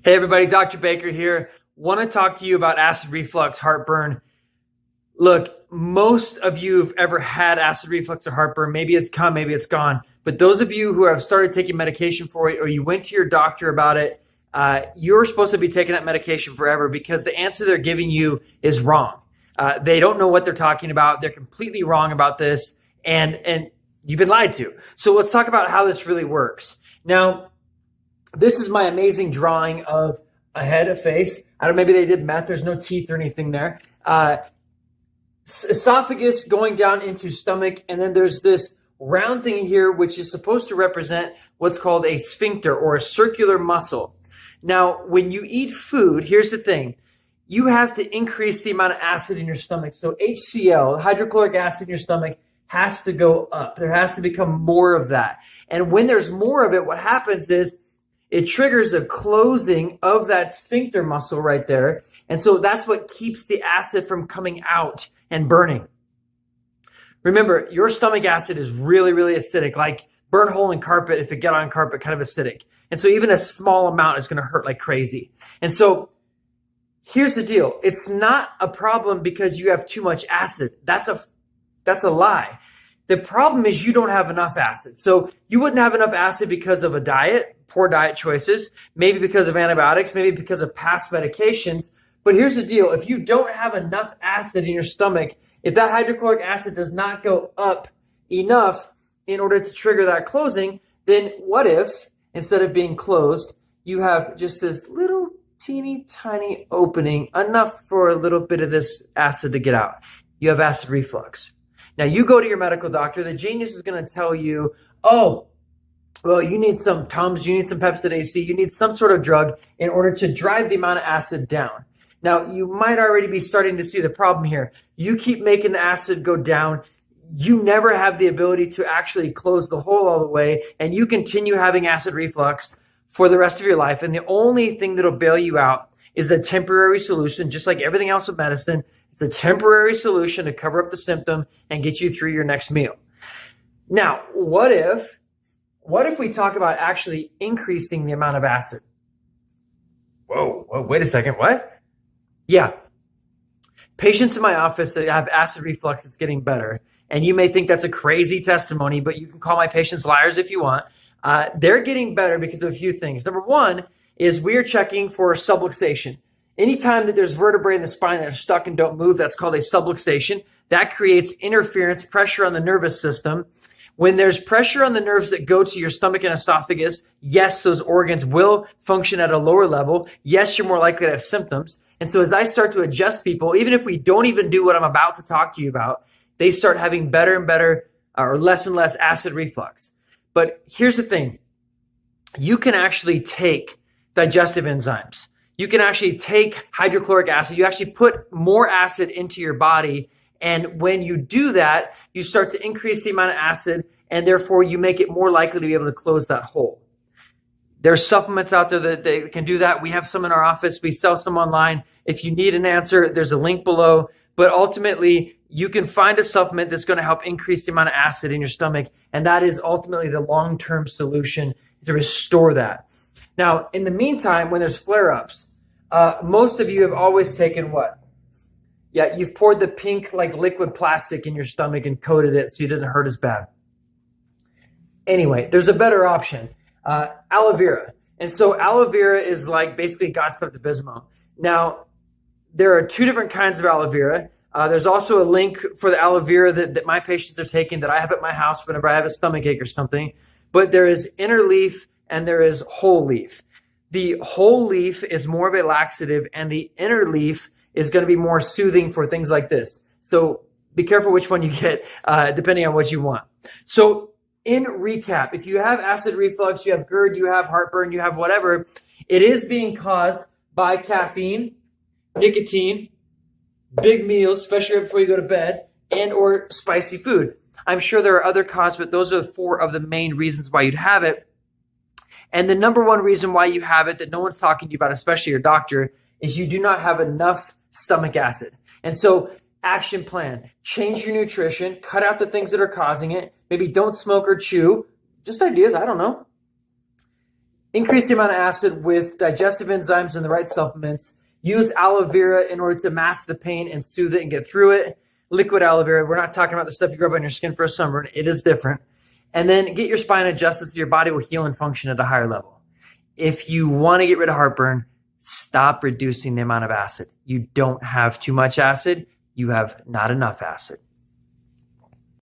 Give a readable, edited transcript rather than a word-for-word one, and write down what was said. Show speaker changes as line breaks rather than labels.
Hey everybody, Dr. Baker here. Want to talk to you about acid reflux, heartburn. Look, most of you have ever had acid reflux or heartburn. Maybe it's come, maybe it's gone. But those of you who have started taking medication for it or you went to your doctor about it, you're supposed to be taking that medication forever because the answer they're giving you is wrong. They don't know what they're talking about. They're completely wrong about this, and you've been lied to. So let's talk about how this really works. Now, this is my amazing drawing of a head, a face. I don't know, maybe they did meth. There's no teeth or anything there. Esophagus going down into stomach, and then there's this round thing here, which is supposed to represent what's called a sphincter or a circular muscle. Now, when you eat food, here's the thing. You have to increase the amount of acid in your stomach. So HCl, hydrochloric acid in your stomach, has to go up. There has to become more of that. And when there's more of it, what happens is it triggers a closing of that sphincter muscle right there. And so that's what keeps the acid from coming out and burning. Remember, your stomach acid is really, really acidic, like burn hole in carpet. If it get on carpet, kind of acidic. And so even a small amount is going to hurt like crazy. And so here's the deal. It's not a problem because you have too much acid. That's a lie. The problem is you don't have enough acid. So you wouldn't have enough acid because of a diet, poor diet choices, maybe because of antibiotics, maybe because of past medications. But here's the deal. If you don't have enough acid in your stomach, if that hydrochloric acid does not go up enough in order to trigger that closing, then what if instead of being closed, you have just this little teeny tiny opening, enough for a little bit of this acid to get out? You have acid reflux. Now, you go to your medical doctor, the genius is going to tell you, oh, well, you need some Tums, you need some Pepcid AC, you need some sort of drug in order to drive the amount of acid down. Now, you might already be starting to see the problem here. You keep making the acid go down. You never have the ability to actually close the hole all the way, and you continue having acid reflux for the rest of your life. And the only thing that'll bail you out is a temporary solution, just like everything else with medicine. It's a temporary solution to cover up the symptom and get you through your next meal. Now, what if we talk about actually increasing the amount of acid? Whoa, wait a second, what? Yeah. Patients in my office that have acid reflux that's getting better, and you may think that's a crazy testimony, but you can call my patients liars if you want. They're getting better because of a few things. Number one is we're checking for subluxation. Anytime that there's vertebrae in the spine that are stuck and don't move, that's called a subluxation. That creates interference, pressure on the nervous system. When there's pressure on the nerves that go to your stomach and esophagus, yes, those organs will function at a lower level. Yes, you're more likely to have symptoms. And so as I start to adjust people, even if we don't even do what I'm about to talk to you about, they start having better and better or less and less acid reflux. But here's the thing. You can actually take digestive enzymes. You can actually take hydrochloric acid. You actually put more acid into your body. And when you do that, you start to increase the amount of acid, and therefore you make it more likely to be able to close that hole. There's supplements out there that they can do that. We have some in our office. We sell some online. If you need an answer, there's a link below. But ultimately, you can find a supplement that's going to help increase the amount of acid in your stomach. And that is ultimately the long-term solution to restore that. Now, in the meantime, when there's flare-ups, most of you have always taken what? Yeah, you've poured the pink like liquid plastic in your stomach and coated it so you didn't hurt as bad. Anyway, there's a better option, aloe vera. And so aloe vera is like basically God's Pepto-Bismol. Now, there are two different kinds of aloe vera. There's also a link for the aloe vera that my patients are taking that I have at my house whenever I have a stomach ache or something. But there is inner leaf and there is whole leaf. The whole leaf is more of a laxative, and the inner leaf is going to be more soothing for things like this. So be careful which one you get, depending on what you want. So in recap, if you have acid reflux, you have GERD, you have heartburn, you have whatever, it is being caused by caffeine, nicotine, big meals, especially right before you go to bed, and or spicy food. I'm sure there are other causes, but those are four of the main reasons why you'd have it. And the number one reason why you have it that no one's talking to you about, especially your doctor, is you do not have enough stomach acid. And so action plan, change your nutrition, cut out the things that are causing it. Maybe don't smoke or chew. Just ideas, I don't know. Increase the amount of acid with digestive enzymes and the right supplements. Use aloe vera in order to mask the pain and soothe it and get through it. Liquid aloe vera. We're not talking about the stuff you rub on your skin for a sunburn. It is different. And then get your spine adjusted so your body will heal and function at a higher level. If you want to get rid of heartburn, stop reducing the amount of acid. You don't have too much acid. You have not enough acid.